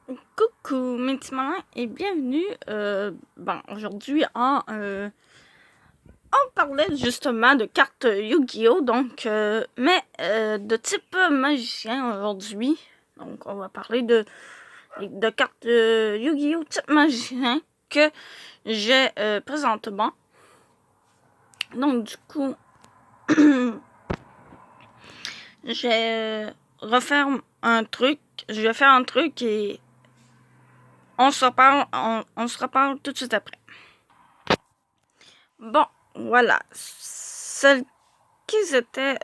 Coucou mes petits malins et bienvenue aujourd'hui on parlait justement de cartes Yu-Gi-Oh! Donc mais de type magicien aujourd'hui. Donc on va parler de cartes Yu-Gi-Oh! Type magicien que j'ai présentement. Donc du coup je vais faire un truc et on se reparle tout de suite après. Bon, voilà. Celles qui étaient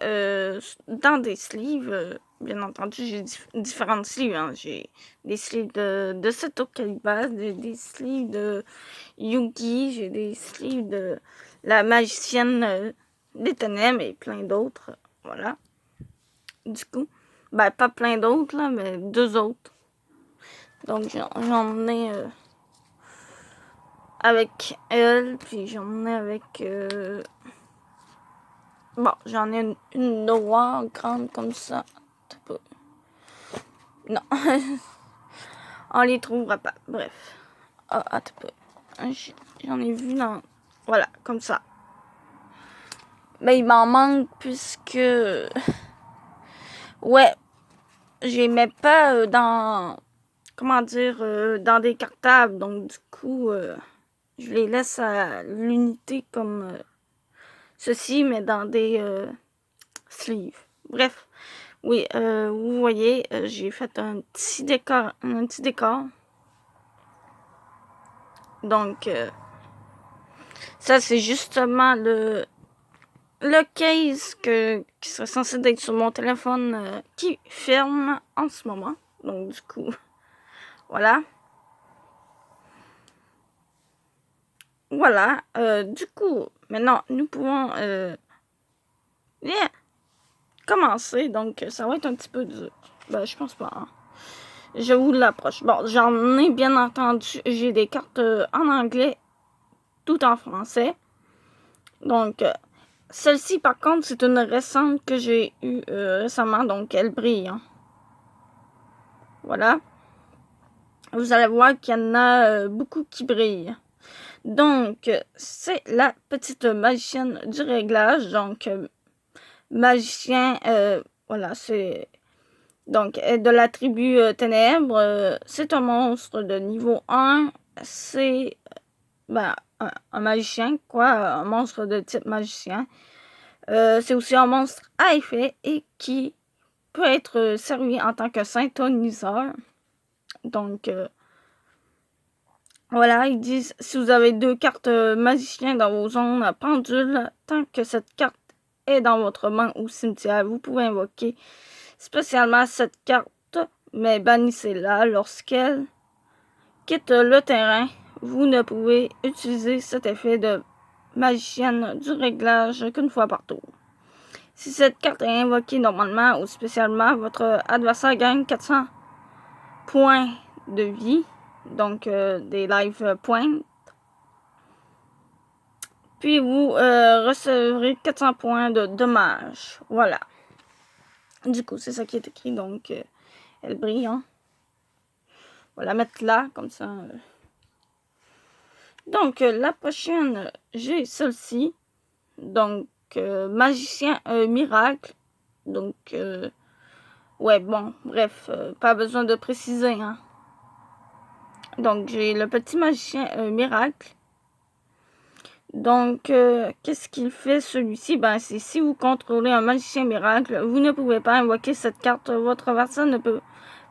dans des sleeves, bien entendu, j'ai différentes sleeves. Hein. J'ai des sleeves de Seto Kaiba, des sleeves de Yugi, j'ai des sleeves de la magicienne des ténèbres et plein d'autres. Voilà. Du coup, ben pas plein d'autres, là, mais deux autres. Donc j'en ai avec elle, puis j'en ai avec... Bon, j'en ai une noire grande comme ça. Non, on les trouvera pas. Bref. Ah, attends peu. J'en ai vu dans... Voilà, comme ça. Mais il m'en manque puisque... Ouais, je les mets pas dans... Comment dire? Dans des cartables. Donc, du coup, je les laisse à l'unité comme ceci, mais dans des sleeves. Bref. Oui, vous voyez, j'ai fait un petit décor. Donc, ça, c'est justement le case qui serait censé être sur mon téléphone qui ferme en ce moment. Donc, du coup, voilà. Voilà. Du coup, maintenant, nous pouvons bien commencer. Donc, ça va être un petit peu dur. Ben, je pense pas. Hein. Je vous l'approche. Bon, j'en ai bien entendu. J'ai des cartes en anglais, tout en français. Donc, celle-ci, par contre, c'est une récente que j'ai eue récemment. Donc, elle brille. Hein. Voilà. Vous allez voir qu'il y en a beaucoup qui brillent. Donc, c'est la petite magicienne du réglage. Donc, magicien, voilà, c'est... Donc, de la tribu Ténèbres, c'est un monstre de niveau 1. C'est un magicien, quoi, un monstre de type magicien. C'est aussi un monstre à effet et qui peut être servi en tant que synthoniseur. Donc, voilà, ils disent si vous avez 2 cartes magiciens dans vos zones pendules, tant que cette carte est dans votre main ou cimetière, vous pouvez invoquer spécialement cette carte, mais bannissez-la lorsqu'elle quitte le terrain. Vous ne pouvez utiliser cet effet de magicienne du réglage qu'une fois par tour. Si cette carte est invoquée normalement ou spécialement, votre adversaire gagne 400 points de vie. Donc, des life points. Puis, vous recevrez 400 points de dommages. Voilà. Du coup, c'est ça qui est écrit. Donc, elle brille. Hein. On va la mettre là, comme ça. Donc, la prochaine, j'ai celle-ci. Donc, magicien miracle. Donc, ouais, bon, bref, pas besoin de préciser. Hein. Donc, j'ai le petit magicien miracle. Donc, qu'est-ce qu'il fait celui-ci? Ben, c'est si vous contrôlez un magicien miracle, vous ne pouvez pas invoquer cette carte. Votre adversaire ne peut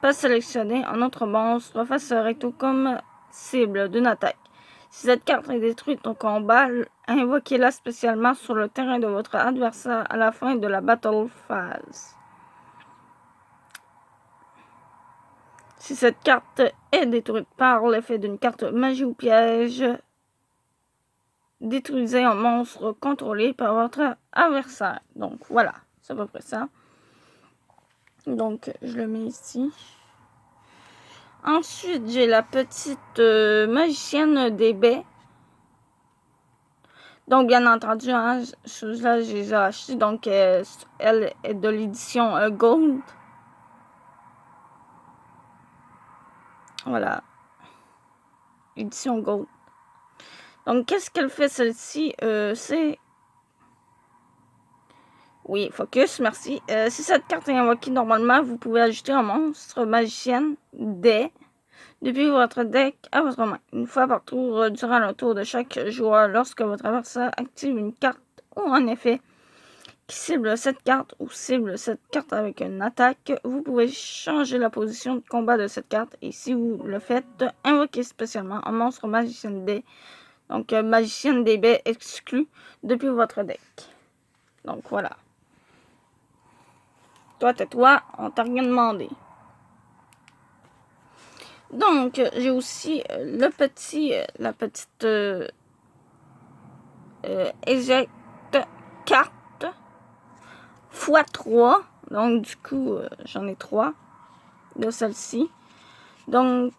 pas sélectionner un autre monstre face recto comme cible d'une attaque. Si cette carte est détruite au combat, invoquez-la spécialement sur le terrain de votre adversaire à la fin de la battle phase. Si cette carte est détruite par l'effet d'une carte magie ou piège, détruisez un monstre contrôlé par votre adversaire. Donc voilà, c'est à peu près ça. Donc je le mets ici. Ensuite, j'ai la petite magicienne des baies. Donc bien entendu, hein, chose-là, je les ai achetées. Donc elle est de l'édition Gold. Voilà. Édition Gold. Donc, qu'est-ce qu'elle fait, celle-ci? C'est... Oui, focus, merci. Si cette carte est invoquée normalement, vous pouvez ajouter un monstre magicienne depuis votre deck à votre main. Une fois par tour, durant le tour de chaque joueur, lorsque votre adversaire active une carte ou un effet qui cible cette carte ou cible cette carte avec une attaque, vous pouvez changer la position de combat de cette carte et si vous le faites, invoquez spécialement un monstre magicienne D. Donc, magicienne des baies exclue depuis votre deck. Donc, voilà. Toi, tais-toi, on t'a rien demandé. Donc, j'ai aussi la petite éjecte carte x3. Donc, du coup, j'en ai 3 de celle-ci. Donc,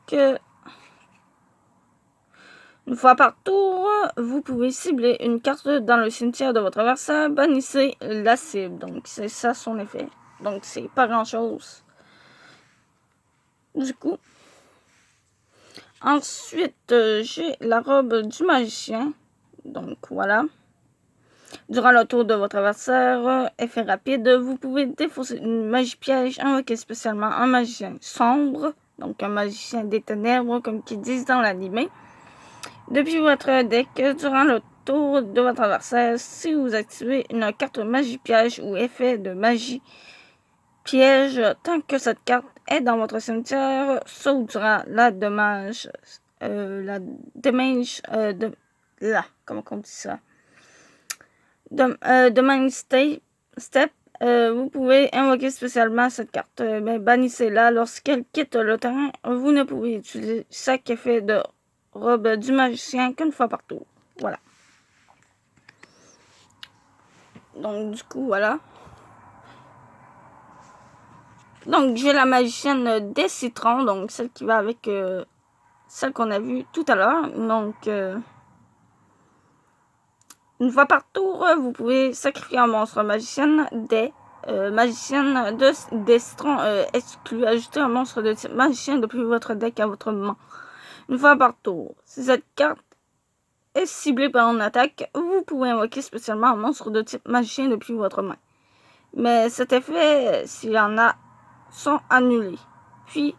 une fois par tour, vous pouvez cibler une carte dans le cimetière de votre adversaire. Bannissez la cible. Donc, c'est ça son effet. Donc, c'est pas grand-chose. Du coup, ensuite, j'ai la robe du magicien. Donc, voilà. Durant le tour de votre adversaire, effet rapide, vous pouvez défausser une magie piège, invoquer spécialement un magicien sombre, donc un magicien des ténèbres, comme qu'ils disent dans l'anime. Depuis votre deck, durant le tour de votre adversaire, si vous activez une carte magie piège ou effet de magie piège, tant que cette carte est dans votre cimetière, sauf durant la dommage, comment on dit ça? Domain Step, vous pouvez invoquer spécialement cette carte, mais bannissez-la lorsqu'elle quitte le terrain. Vous ne pouvez utiliser chaque effet de robe du magicien qu'une fois par tour. Voilà. Donc, du coup, voilà. Donc, j'ai la magicienne des citrons, donc celle qui va avec celle qu'on a vue tout à l'heure. Donc, une fois par tour, vous pouvez sacrifier un monstre magicienne des des citrons exclus. Ajouter un monstre de type magicien depuis votre deck à votre main. Une fois par tour. Si cette carte est ciblée par une attaque, vous pouvez invoquer spécialement un monstre de type magicien depuis votre main. Mais cet effet, s'il y en a, sont annulés. Puis,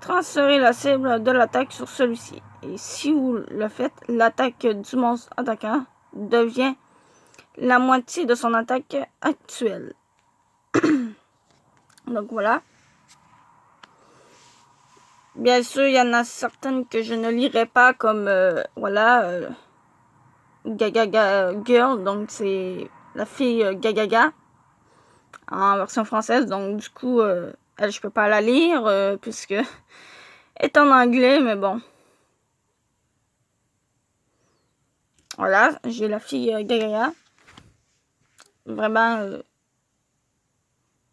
transférez la cible de l'attaque sur celui-ci. Et si vous le faites, l'attaque du monstre attaquant devient la moitié de son attaque actuelle. Donc voilà. Bien sûr, il y en a certaines que je ne lirai pas comme, Gaga Girl, donc c'est la fille Gagaga en version française, donc du coup, elle, je peux pas la lire puisque elle est en anglais, mais bon. Voilà, j'ai la fille Gagaga. Vraiment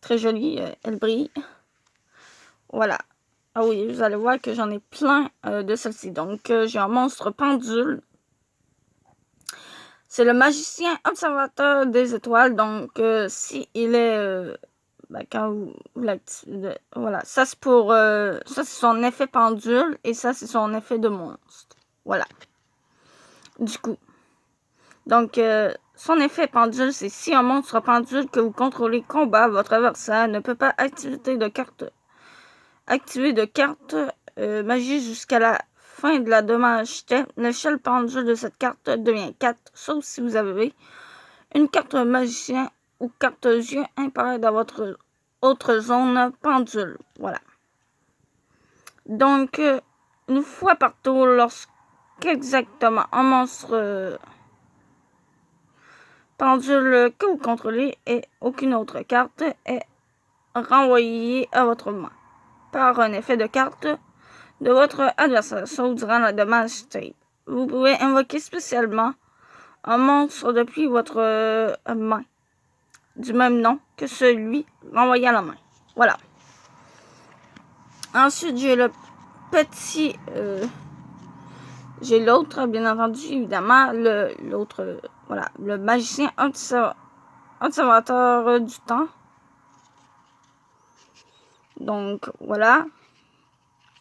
très jolie, elle brille. Voilà. Ah oui, vous allez voir que j'en ai plein de celles-ci. Donc, j'ai un monstre pendule. C'est le magicien observateur des étoiles. Donc, si il est... quand vous l'activez... Voilà. Ça, c'est pour... ça, c'est son effet pendule. Et ça, c'est son effet de monstre. Voilà. Du coup. Donc, son effet pendule, c'est si un monstre pendule que vous contrôlez combat, votre adversaire ne peut pas activer de carte magie jusqu'à la fin de la dommage. L'échelle pendule de cette carte devient 4, sauf si vous avez une carte magicien ou carte yeux impair dans votre autre zone pendule. Voilà. Donc, une fois par tour, lorsqu'exactement un monstre pendule que vous contrôlez et aucune autre carte est renvoyée à votre main par un effet de carte de votre adversaire, sauf durant la dommage tape. Vous pouvez invoquer spécialement un monstre depuis votre main, du même nom que celui renvoyé à la main. Voilà. Ensuite, j'ai le petit... j'ai l'autre, bien entendu, évidemment, l'autre, voilà, le magicien observateur du temps. Donc, voilà.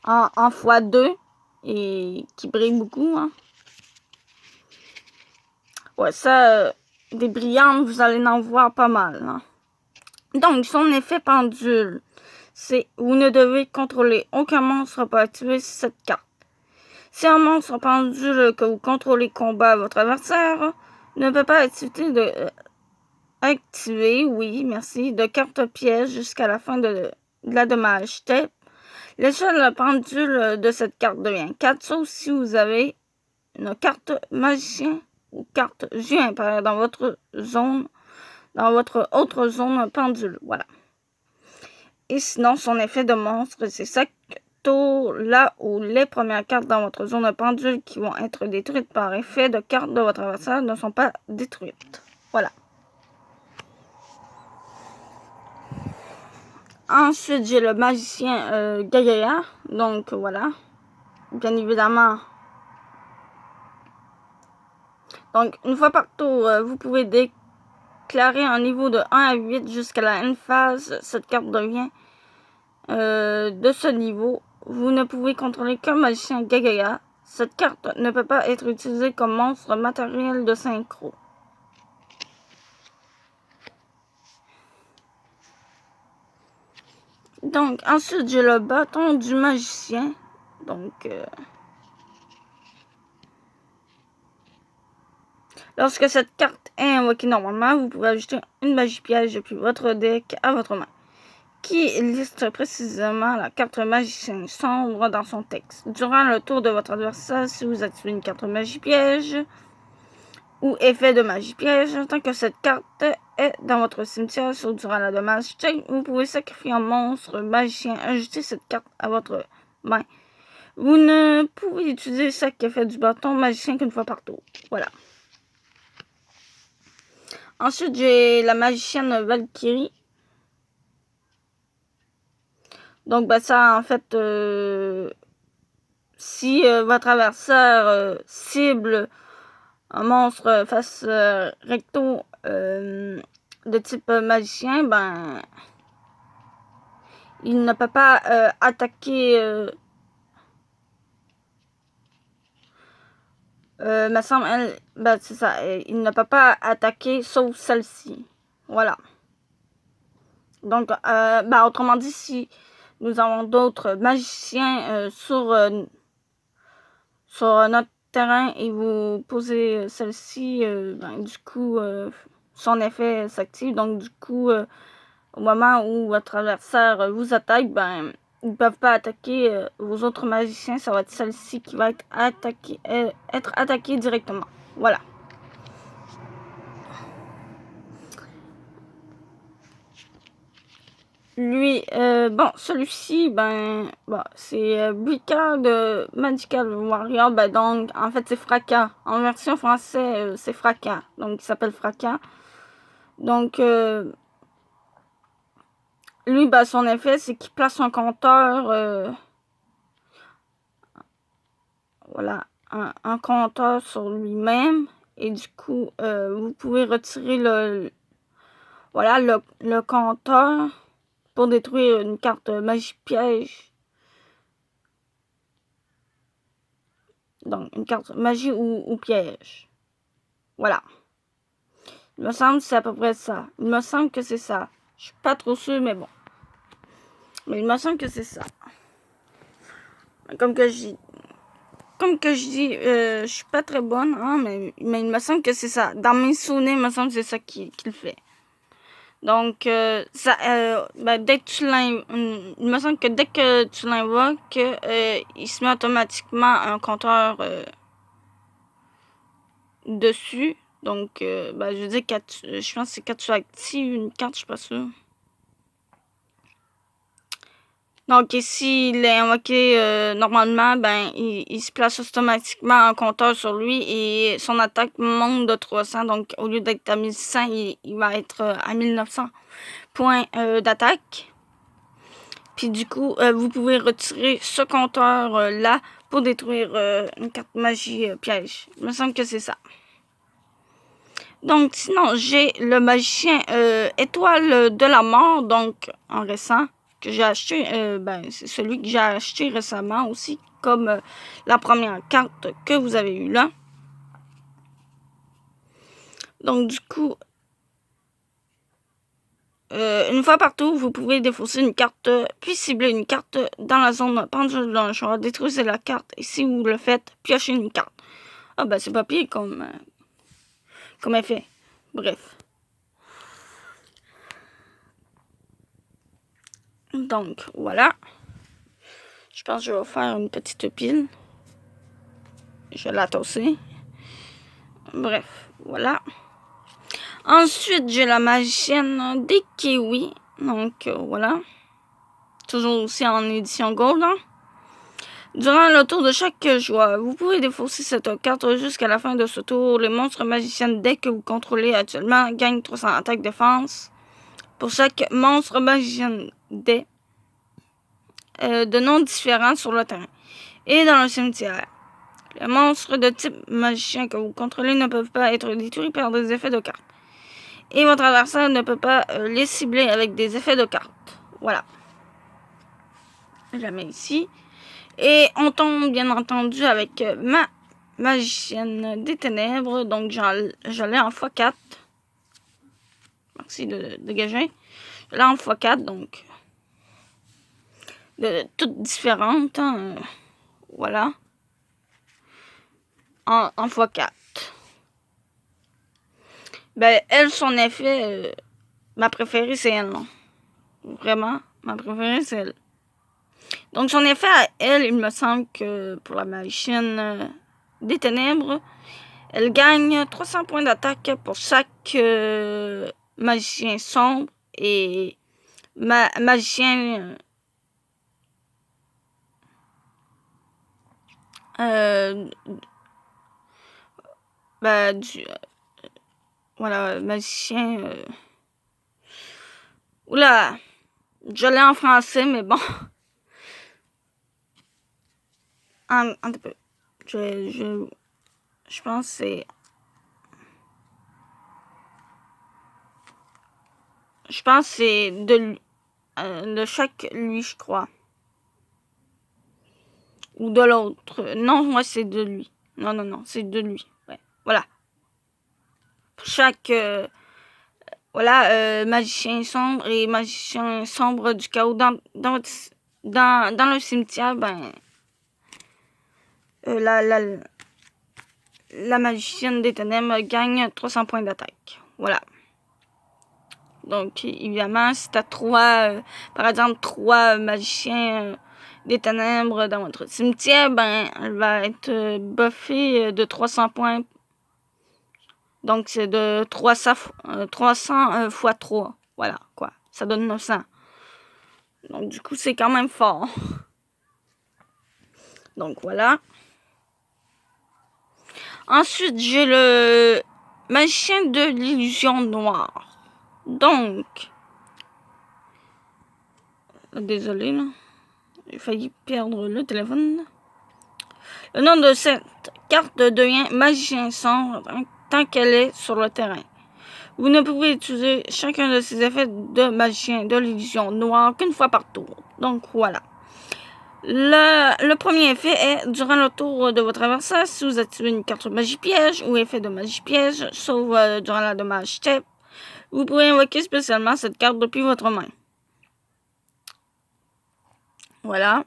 en x2 et qui brille beaucoup. Hein. Ouais, ça, des brillantes, vous allez en voir pas mal. Hein. Donc, son effet pendule, c'est vous ne devez contrôler aucun monstre pour activer cette carte. Si un monstre pendule que vous contrôlez combat votre adversaire, ne peut pas activer, oui, merci, de carte piège jusqu'à la fin de la dommage step. L'échelle pendule de cette carte devient 4, sauf si vous avez une carte magicien ou carte jeu impérial dans votre autre zone pendule. Voilà. Et sinon, son effet de monstre, c'est chaque tour là où les premières cartes dans votre zone de pendule qui vont être détruites par effet de carte de votre adversaire ne sont pas détruites. Voilà. Ensuite, j'ai le magicien Gagaya. Donc, voilà. Bien évidemment. Donc, une fois par tour, vous pouvez déclarer un niveau de 1 à 8 jusqu'à la N phase. Cette carte devient de ce niveau. Vous ne pouvez contrôler qu'un magicien Gagaya. Cette carte ne peut pas être utilisée comme monstre matériel de synchro. Donc, ensuite, j'ai le bâton du magicien. Donc, lorsque cette carte est invoquée normalement, vous pouvez ajouter une magie piège depuis votre deck à votre main, qui liste précisément la carte magicien sombre dans son texte. Durant le tour de votre adversaire, si vous activez une carte magie piège ou effet de magie piège, tant que cette carte est dans votre cimetière, sauf durant la dommage check, vous pouvez sacrifier un monstre magicien, ajouter cette carte à votre main. Vous ne pouvez utiliser chaque effet du bâton magicien qu'une fois par tour. Voilà. Ensuite, j'ai la magicienne Valkyrie. Donc, ben, ça, en fait, si votre adversaire cible un monstre face recto de type magicien, ben, il ne peut pas attaquer. Me semble, ben, c'est ça. Il ne peut pas attaquer sauf celle-ci. Voilà. Donc, ben, autrement dit, si nous avons d'autres magiciens sur notre terrain et vous posez celle-ci, ben, du coup, son effet s'active. Donc, du coup, au moment où votre adversaire vous attaque, ben, ils ne peuvent pas attaquer vos autres magiciens. Ça va être celle-ci qui va être attaquée directement. Voilà. Lui, bon, celui-ci, ben, bon, c'est Bricard de Magical Warrior. Ben, donc, en fait, c'est Fracas. En version française, c'est Fracas. Donc, il s'appelle Fracas. Donc, lui, ben, son effet, c'est qu'il place un compteur, voilà, un compteur sur lui-même. Et du coup, vous pouvez retirer voilà, le compteur pour détruire une carte magie piège. Donc, une carte magie ou piège. Voilà. Il me semble que c'est à peu près ça. Il me semble que c'est ça. Je suis pas trop sûre, mais bon. Mais il me semble que c'est ça. Comme que je dis, je suis pas très bonne, hein, mais il me semble que c'est ça. Dans mes souvenirs, il me semble que c'est ça qu'il fait. Donc, ben, dès que il me semble que dès que tu l'invoques, il se met automatiquement un compteur dessus. Donc, ben, je veux dire, je pense que c'est quand tu actives une carte, je suis pas sûre. Donc, s'il est invoqué normalement, ben, il se place automatiquement un compteur sur lui et son attaque monte de 300. Donc, au lieu d'être à 1600, il va être à 1900 points d'attaque. Puis, du coup, vous pouvez retirer ce compteur-là pour détruire une carte magie piège. Il me semble que c'est ça. Donc, sinon, j'ai le magicien étoile de la mort, donc en récent. que j'ai acheté, c'est celui que j'ai acheté récemment aussi, comme la première carte que vous avez eue là. Donc du coup, une fois par tour, vous pouvez défausser une carte, puis cibler une carte dans la zone pendule dans le choix. Détruisez la carte et si vous le faites, piochez une carte. Ah ben c'est pas pire comme effet. Bref. Donc voilà. Je pense que je vais faire une petite pile. Je vais la tosser. Bref, voilà. Ensuite, j'ai la magicienne des kiwis. Donc voilà. Toujours aussi en édition gold. Hein? Durant le tour de chaque joueur, vous pouvez défausser cette carte jusqu'à la fin de ce tour. Les monstres magiciennes dès que vous contrôlez actuellement gagnent 300 attaques défense. Pour chaque monstre magicien dé de noms différents sur le terrain et dans le cimetière. Les monstres de type magicien que vous contrôlez ne peuvent pas être détruits par des effets de cartes. Et votre adversaire ne peut pas les cibler avec des effets de cartes. Voilà. Je la mets ici. Et on tombe bien entendu avec ma magicienne des ténèbres. Donc je l'ai en x4. Merci de dégager. Je l'ai en x4, donc toutes différentes. Hein, voilà. En x4. Ben, elle, son effet, ma préférée, c'est elle. Non? Vraiment, ma préférée, c'est elle. Donc, son effet à elle, il me semble que pour la magicienne des ténèbres, elle gagne 300 points d'attaque pour chaque magicien sombre et magicien voilà, magicien. Oula, je l'ai en français, mais bon. Un peu. Je pense que c'est. Je pense que c'est de chaque lui, je crois. Ou de l'autre. Non, moi, c'est de lui. Non, c'est de lui. Ouais. Voilà. Pour chaque. Magicien sombre et magicien sombre du chaos dans le cimetière, ben. La magicienne des ténèbres gagne 300 points d'attaque. Voilà. Donc, évidemment, si tu as par exemple, 3 magiciens des ténèbres dans votre cimetière, ben, elle va être buffée de 300 points. Donc, c'est de 300 x 3. Voilà, quoi. Ça donne 900. Donc, du coup, c'est quand même fort. Donc, voilà. Ensuite, j'ai le magicien de l'illusion noire. Donc, désolé, là. J'ai failli perdre le téléphone. Le nom de cette carte devient magicien sombre tant qu'elle est sur le terrain. Vous ne pouvez utiliser chacun de ces effets de magicien de l'illusion noire qu'une fois par tour. Donc, voilà. Le premier effet est, durant le tour de votre adversaire, si vous activez une carte magie piège ou effet de magie piège, sauf durant la dommage step, vous pouvez invoquer spécialement cette carte depuis votre main. Voilà.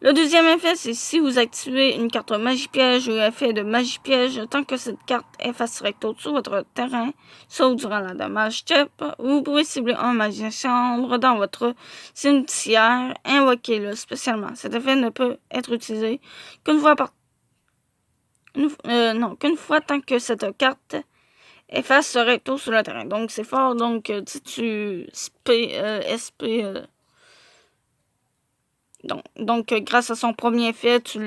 Le deuxième effet, c'est si vous activez une carte magie piège ou effet de magie piège, tant que cette carte est face recto au-dessus de votre terrain, sauf durant la dommage step, vous pouvez cibler un magicien sombre dans votre cimetière, invoquez-le spécialement. Cet effet ne peut être utilisé qu'une fois qu'une fois tant que cette carte est face recto sur le terrain. Donc c'est fort, donc si tu donc grâce à son premier effet, tu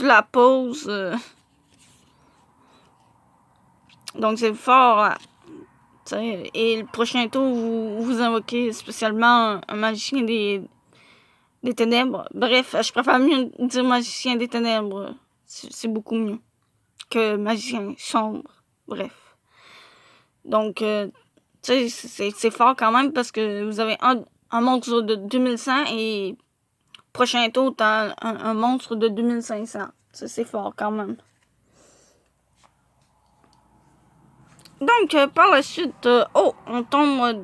la poses. Donc c'est fort. Hein, et le prochain tour, vous invoquez spécialement un magicien des ténèbres. Bref, je préfère mieux dire magicien des ténèbres. C'est beaucoup mieux que magicien sombre. Bref. Donc, Tu sais, c'est fort quand même parce que vous avez un monstre de 2100 et prochain tour, t'as un monstre de 2500. Ça, c'est fort quand même. Donc, par la suite, on tombe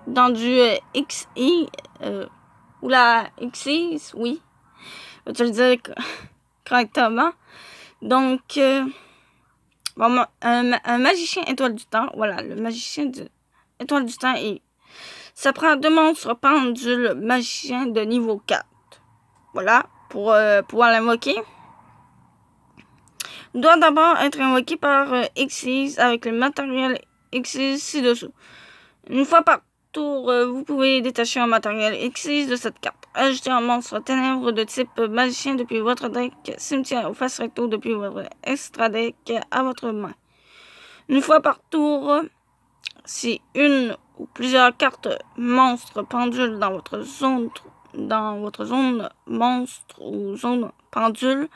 dans du XI, ou la XI, oui. Je le dire correctement. Donc, bon, un magicien étoile du temps, voilà, le magicien étoile du temps, et ça prend 2 monstres pendules magiciens de niveau 4. Voilà, pour pouvoir l'invoquer. Doit d'abord être invoqué par Xyz avec le matériel Xyz ci-dessous. Une fois par tour, vous pouvez détacher un matériel Xyz de cette carte. Ajouter un monstre ténèbres de type magicien depuis votre deck, cimetière ou face recto depuis votre extra deck à votre main. Une fois par tour, si une ou plusieurs cartes monstres pendules dans votre zone monstre ou zone pendule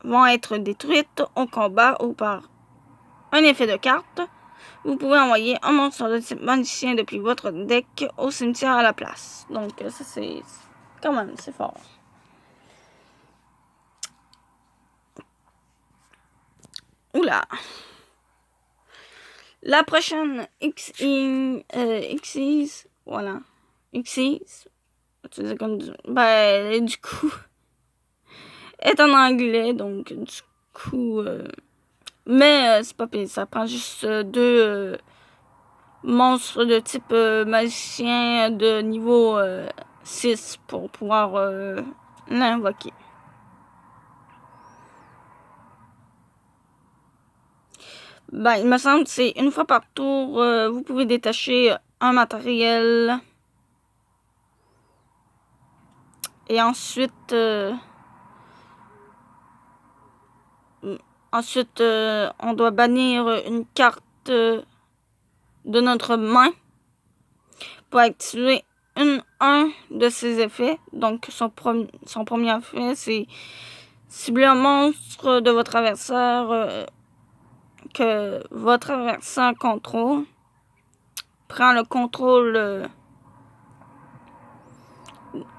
vont être détruites au combat ou par un effet de carte, vous pouvez envoyer un monstre de type magicien depuis votre deck au cimetière à la place. Donc ça c'est quand même c'est fort. Oula. La prochaine Xyz, voilà. Xyz, du coup, est en anglais, donc du coup, mais c'est pas pire, ça prend juste 2 monstres de type magicien de niveau 6 pour pouvoir l'invoquer. Ben, il me semble que c'est une fois par tour, vous pouvez détacher un matériel. Et ensuite, on doit bannir une carte de notre main pour activer un de ses effets. Donc, son premier effet, c'est cibler un monstre de votre adversaire que votre adversaire contrôle. Prend le contrôle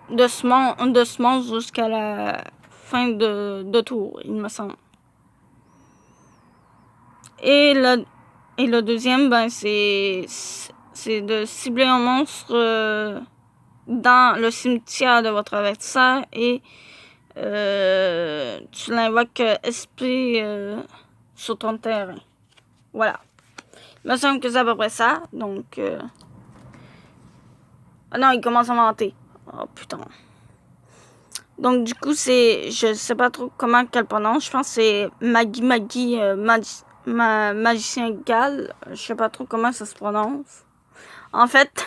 de ce monstre jusqu'à la fin de tour, il me semble. Et le deuxième, ben, c'est de cibler un monstre dans le cimetière de votre adversaire et tu l'invoques SP sur ton terrain. Voilà. Il me semble que c'est à peu près ça. Donc, ah non, il commence à monter. Oh putain. Donc, du coup, je sais pas trop comment qu'elle prononce. Je pense que c'est Magicien Gal. Je sais pas trop comment ça se prononce. En fait,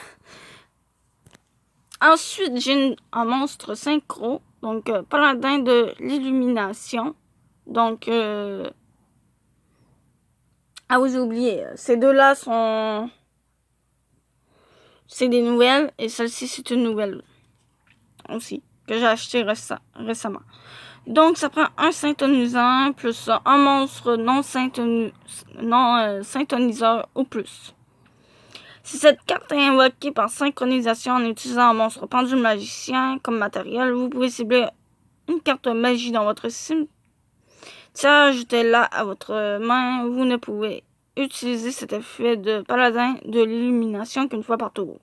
ensuite, j'ai un monstre synchro. Donc, paladin de l'illumination. Donc, ah oui, j'ai oublié. Ces deux-là sont... C'est des nouvelles. Et celle-ci, c'est une nouvelle aussi. Que j'ai acheté récemment. Donc, ça prend un synthoniseur plus un monstre non synthoniseur ou plus. Si cette carte est invoquée par synchronisation en utilisant un monstre pendule magicien comme matériel, vous pouvez cibler une carte magie dans votre cimetière, ajoutez-la à votre main. Vous ne pouvez utiliser cet effet de paladin de l'illumination qu'une fois par tour.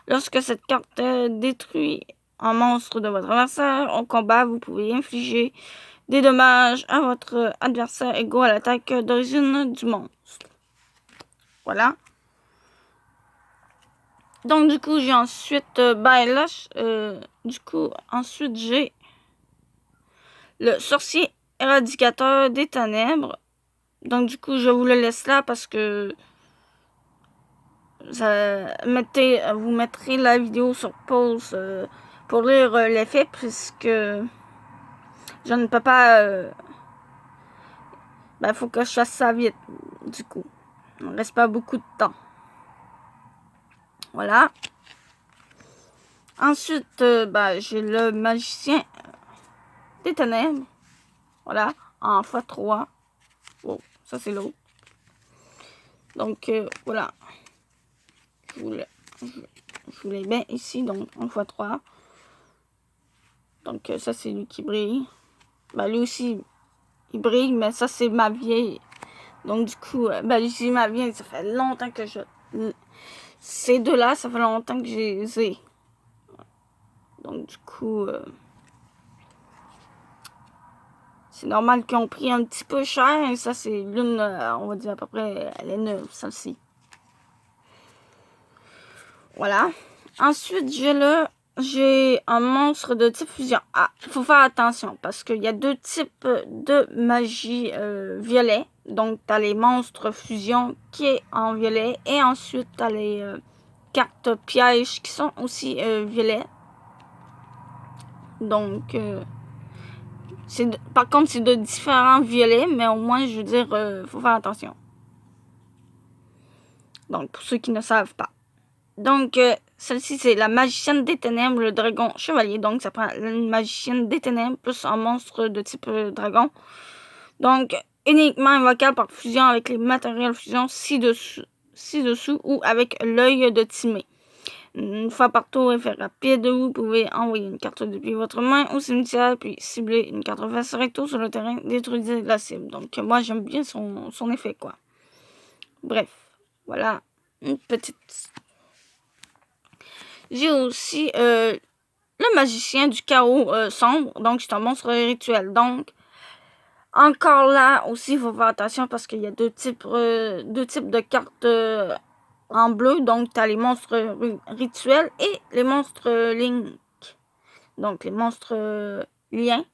Lorsque cette carte détruit un monstre de votre adversaire au combat, vous pouvez infliger des dommages à votre adversaire égaux à l'attaque d'origine du monstre. Voilà. Donc, du coup, j'ai ensuite... ensuite, j'ai le sorcier éradicateur des ténèbres. Donc, du coup, je vous le laisse là parce que... vous mettrez la vidéo sur pause pour lire l'effet puisque je ne peux pas... faut que je fasse ça vite, du coup. Il ne reste pas beaucoup de temps. Voilà. Ensuite, j'ai le magicien des ténèbres. Voilà. En x3. Oh, ça c'est l'autre. Donc, voilà. Je vous les mets ici, donc 1 x 3. Donc, ça, c'est lui qui brille. Ben, lui aussi, il brille, mais ça, c'est ma vieille. Donc, du coup, ben, je dis ma vieille, ça fait longtemps que je... Ces deux-là, ça fait longtemps que je les ai. Donc, du coup, c'est normal qu'ils ont pris un petit peu cher. Et ça, c'est l'une, on va dire à peu près, elle est neuve, celle-ci. Voilà. Ensuite, j'ai un monstre de type fusion. Ah, il faut faire attention parce qu'il y a 2 types de magie violet. Donc, tu as les monstres fusion qui est en violet. Et ensuite, tu as les cartes pièges qui sont aussi violets. Donc, par contre, c'est de différents violets, mais au moins, je veux dire, faut faire attention. Donc, pour ceux qui ne savent pas. Donc, celle-ci, c'est la magicienne des ténèbres, le dragon chevalier. Donc, ça prend une magicienne des ténèbres plus un monstre de type dragon. Donc, uniquement invocable par fusion avec les matériels fusion ci-dessous ou avec l'œil de Timée. Une fois par tour, effet rapide, vous pouvez envoyer une carte depuis votre main au cimetière, puis cibler une carte face recto sur le terrain, détruisez la cible. Donc, moi, j'aime bien son effet, quoi. Bref, voilà une petite... J'ai aussi le magicien du chaos sombre, donc c'est un monstre rituel. Donc, encore là aussi, il faut faire attention parce qu'il y a deux types de cartes en bleu. Donc, tu as les monstres rituels et les monstres Link. Donc, les monstres liens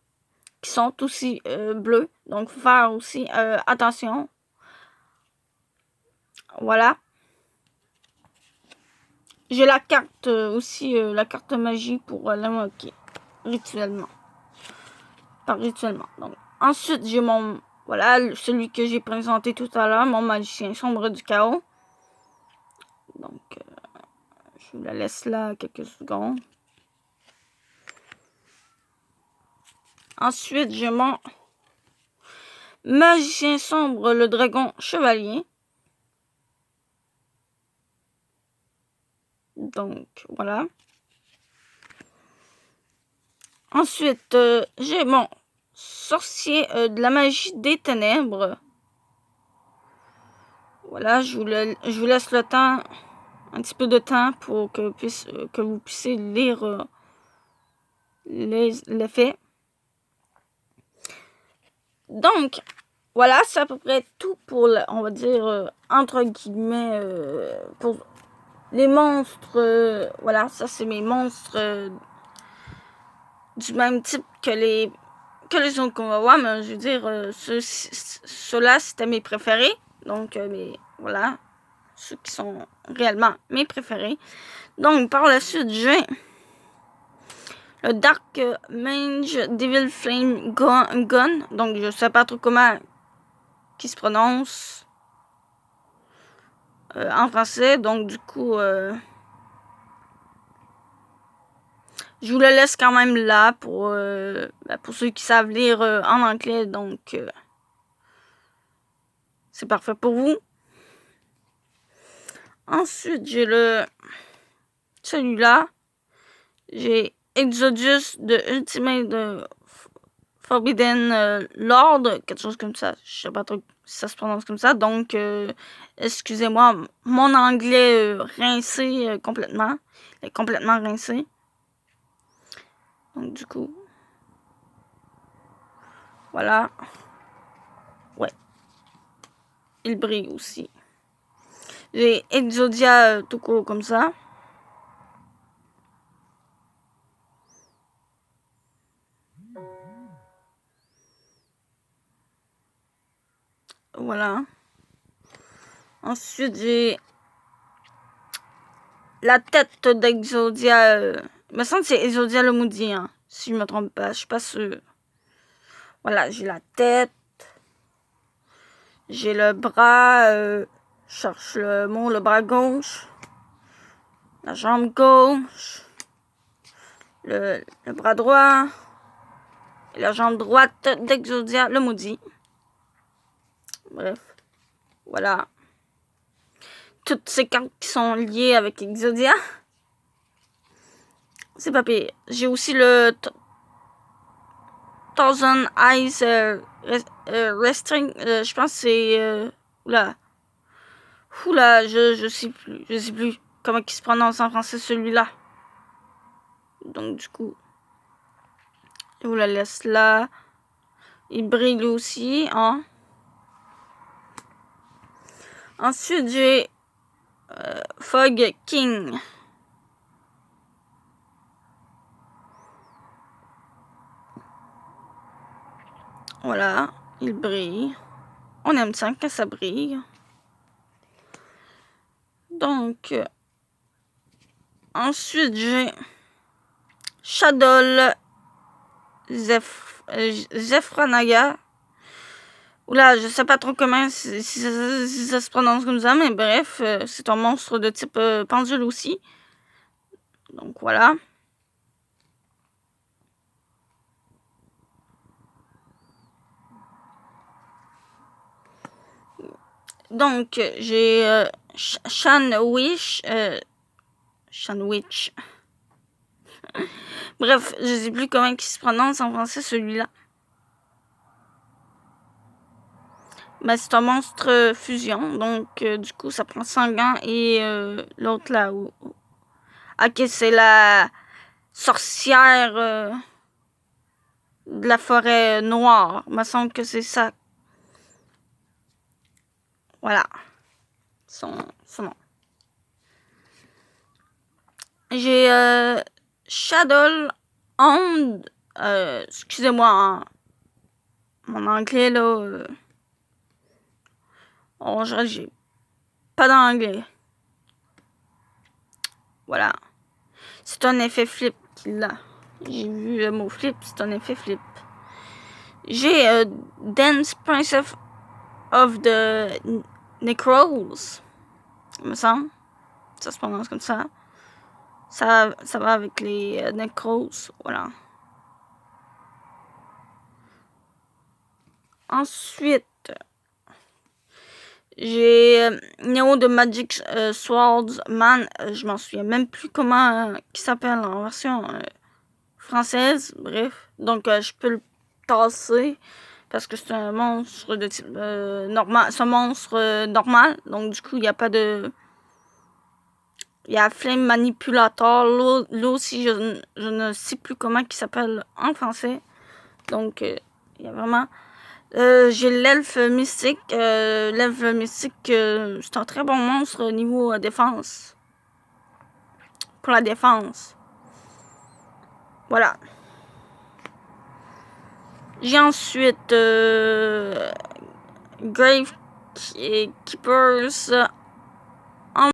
qui sont aussi bleus. Donc, il faut faire aussi attention. Voilà. J'ai la carte aussi, la carte magie pour l'invoquer rituellement. Par rituellement. Donc, ensuite, j'ai mon... Voilà, celui que j'ai présenté tout à l'heure, mon magicien sombre du chaos. Donc, je vous la laisse là quelques secondes. Ensuite, j'ai mon magicien sombre, le dragon chevalier. Donc, voilà. Ensuite, j'ai mon sorcier de la magie des ténèbres. Voilà, je vous laisse le temps, un petit peu de temps pour que vous puissiez lire l'effet. Donc, voilà, c'est à peu près tout pour, on va dire, entre guillemets, pour les monstres. Voilà, ça c'est mes monstres du même type que les autres qu'on va voir, mais je veux dire, ceux-là, c'était mes préférés. Donc, voilà, ceux qui sont réellement mes préférés. Donc, par la suite, j'ai le Dark Mage Devil Flame Gun. Donc, je sais pas trop comment qui se prononce en français. Donc, du coup, je vous le laisse quand même là pour ceux qui savent lire en anglais. Donc, c'est parfait pour vous. Ensuite, j'ai celui-là. J'ai Exodus de Ultimate Forbidden Lord, quelque chose comme ça. Je sais pas trop si ça se prononce comme ça. Donc, excusez-moi, mon anglais rincé complètement. Il est complètement rincé. Donc, du coup, voilà. Ouais. Il brille aussi. J'ai Exodia tout court comme ça. Voilà. Ensuite, j'ai la tête d'Exodia. Il me semble que c'est Exodia le maudit, hein, si je me trompe pas. Je suis pas sûre. Voilà, j'ai la tête. J'ai le bras. Je cherche le mot, le bras gauche. La jambe gauche. Le bras droit. Et la jambe droite d'Exodia le maudit. Bref. Voilà. toutes ces cartes qui sont liées avec Exodia. C'est pas pire. J'ai aussi le Thousand Eyes Restring. Je pense que c'est... Oula, je sais plus. Je sais plus comment il se prononce en français celui-là. Donc du coup, je vous la laisse là. Il brille aussi, hein. Ensuite, j'ai Fog King. Voilà, il brille. On aime ça quand ça brille. Donc, ensuite, j'ai Shadow Zephranaga. Oula, je sais pas trop comment si ça se prononce comme ça, mais bref, c'est un monstre de type pendule aussi. Donc voilà. Donc j'ai Shanwich. Bref, je sais plus comment il se prononce en français celui-là. Mais c'est un monstre fusion, donc du coup ça prend 100 gants et l'autre là où... Ok, c'est la sorcière de la forêt noire. Il me semble que c'est ça. Voilà. Son nom. J'ai Shadow Hound. Excusez-moi, hein. Mon anglais là. J'ai pas d'anglais. Voilà. C'est un effet flip qu'il a. J'ai vu le mot flip, c'est un effet flip. J'ai Dance Princess of the Necros. Il me semble. Ça se prononce comme ça. Ça va avec les Necros. Voilà. Ensuite, j'ai Neo de Magic Swordsman. Je m'en souviens même plus comment il s'appelle en version française. Bref. Donc, je peux le tasser parce que c'est un monstre de type normal. C'est un monstre normal. Donc, du coup, il n'y a pas de... Il y a Flame Manipulator. Là aussi, je ne sais plus comment il s'appelle en français. Donc, il y a vraiment... j'ai l'elfe mystique. L'elfe mystique, c'est un très bon monstre au niveau défense. Pour la défense. Voilà. J'ai ensuite Grave Keepers